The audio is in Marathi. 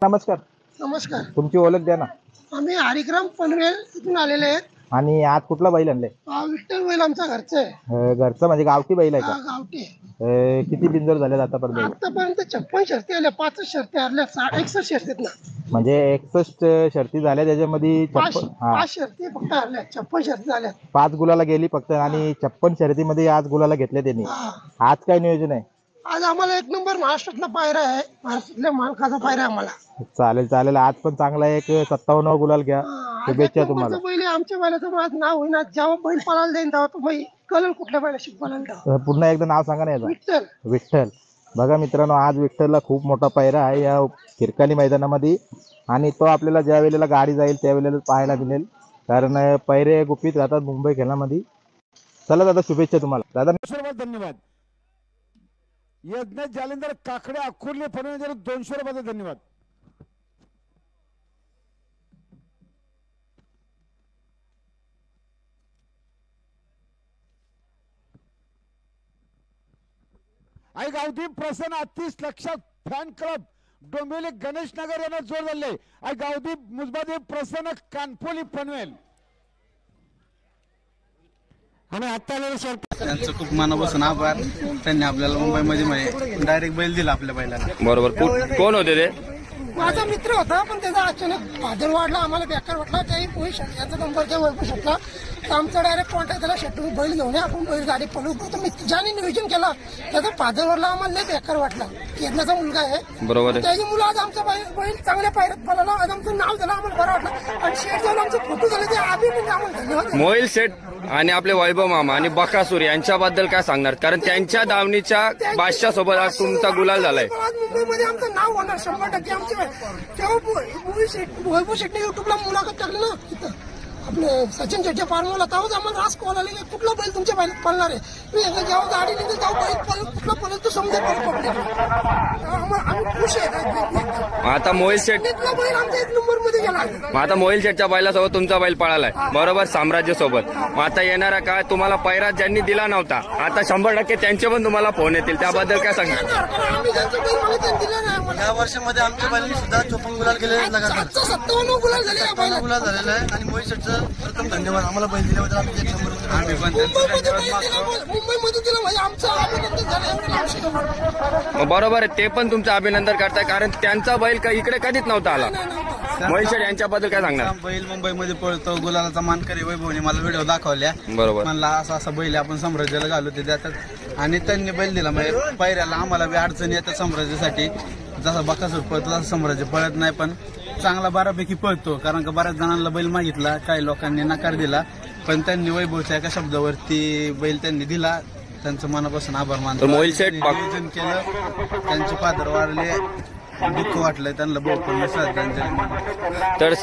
नमस्कार. नमस्कार. तुमची ओळख द्या ना. आम्ही हरिग्राम पनवेल इथून आलेले आहेत. आणि आज कुठला बैल आणले? विठ्ठल बैल आमचा घरचा आहे. घरचं म्हणजे गावठी बैल आहे का? गावठी आहे. किती बिंजोर झाले आतापर्यंत? आतापर्यंत 56 शर्ती आल्या, 5 शर्ती हरल्या, 61 शर्तीत ना. म्हणजे 61 शर्ती झाल्या, त्याच्यामध्ये 5 शर्ती फक्त हरल्या, 56 शर्ती झाल्या. 5 गुलाला गेली फक्त आणि 56 शर्तीमध्ये आज गुलाला घेतले त्यांनी. आज काय नियोजन आहे? आज आम्हाला 1 नंबर महाराष्ट्रातला पायरा आहे, महाराष्ट्रातल्या मालकाचा पायरा आहे आम्हाला. चालेल चालेल. आज पण चांगला एक 57 गुलाल घ्या. शुभेच्छा तुम्हाला. बैल आमच्या बैलाचं माझं नाव होईना. जेव्हा बैल पळायला देईन तेव्हा तो बैल कळेल कुठल्या बैलाशी पळायला. पुन्हा एकदा नाव सांगा ना याचं. विठ्ठल. विठ्ठल. बघा मित्रांनो, आज विठ्ठलला खूप मोठा पायरा आहे या खिरकाली मैदानामध्ये आणि तो आपल्याला ज्या वेळेला गाडी जाईल त्यावेळेला पाहायला मिळेल, कारण पैरे गुपित राहतात मुंबई खेळामध्ये. चला दादा, शुभेच्छा तुम्हाला. दादा धन्यवाद. यज्ञ जालिंदर काकडे अकोले फडणवीस 200 रुपये धन्यवाद. आई गावठी प्रसन्न अतिश लक्षात फॅन क्लब डोंबिवली गणेश नगर यांना जोर झाले. आई गावठी मुजबादेव प्रसन्न कानपोली पनवेल आणि आता त्यांचं खूप मनापासून आभार. त्यांनी आपल्याला मुंबईमध्ये डायरेक्ट बैल दिला आपल्या बैलाला. बरोबर. कोण होते ते? माझा मित्र होता, पण त्याचा अचानक बादल वाढला, आम्हाला बेकार वाटला. त्याही पोळी याचा नंबरच्या वैभव शकला तर आमचा डायरेक्ट कॉन्टॅक्ट झाला, शेटू बैल घेऊन आपण बैल गाडी पळवतो. तर मी ज्याने नियोजन केला त्याचा बादल वाढला, आम्हाला लय बेकार वाटला. यज्ञाचा मुलगा आहे, बरोबर. त्याची मुलं आज आमचा बैल चांगल्या पायऱ्यात पळाला. आज आमचं नाव झालं, आम्हाला बरं वाटलं. आणि शेट जाऊन आमचे फोटो झाले, ते आम्ही म्हणजे आम्हाला धन्यवाद. मोहिल शेठ आणि आपले वैभव मामा आणि बकासूर यांच्याबद्दल काय सांगणार? कारण त्यांच्या दावणीच्या बादशाह सोबत आज तुमचा गुलाल झालाय. आज मुंबईमध्ये आमचं नाव होणार 100%. आमचे तेव्हा वैभव शेट्टी युट्यूबला मुलाखत टाकली ना तिथं आपले सचिन शेट्टी फार्मला, तेव्हाच आम्हाला रास कॉल आले की कुठला बैल तुमच्या बैल पळणार आहे. मी जेव्हा गाडी निघते तेव्हा बैल कुठला पळेल तो समजा पडले. आम्ही खुश आहे. आता मोहिल शेठ बैल आमच्या 1 नंबर मध्ये गेला. आता मोहिल शेठच्या बैलासोबत तुमचा बैल पळालाय, बरोबर, साम्राज्य सोबत. मग आता येणारा काय तुम्हाला पैरा ज्यांनी दिला नव्हता, आता 100% त्यांचे पण तुम्हाला फोन येतील, त्याबद्दल काय सांगणार? आम्ही त्यांचं बैल मला त्यांनी दिलं नाही. या वर्षामध्ये आमच्या बैलांनी सुद्धा 54 गुलाल केले, 57 गुलाल झाले. 57 गुलाल झालेला आहे. आणि मोहित शेठचं प्रथम धन्यवाद. आम्हाला बैल दिल्याबद्दल आम्ही 1 नंबर. आम्ही पण मुंबईमध्ये दिलं म्हणजे आमचं अभिनंदन झालं. बरोबर आहे, ते पण तुमचं अभिनंदन करताय, कारण त्यांचा बैल इकडे कधीच नव्हता आला. मोहिल शेठ यांच्याबद्दल काय सांगणार? बैल मुंबईमध्ये पळतो, गुलालाचा मानकरी वैभवने मला व्हिडिओ दाखवल्या. बरोबर. म्हणला असा बैल आपण साम्राज्याला घालू, ते देतात. आणि त्यांनी बैल दिला. म्हणजे पायऱ्याला आम्हाला बी अडचणी येतात साम्राज्यासाठी. जसा बकासूर पळतो तसं साम्राज्य पळत नाही, पण चांगला बऱ्यापैकी पळतो. कारण का बऱ्याच जणांना बैल मागितला, काही लोकांनी नकार दिला, पण त्यांनी वैभवच्या एका शब्दावरती बैल त्यांनी दिला. त्यांचं मनापासून आभार मानतो. मोहिल शेठ नियोजन केलं, त्यांचे फादर वारले, दुःख वाटलं त्यांना, बहुत श्रद्धांजली. तर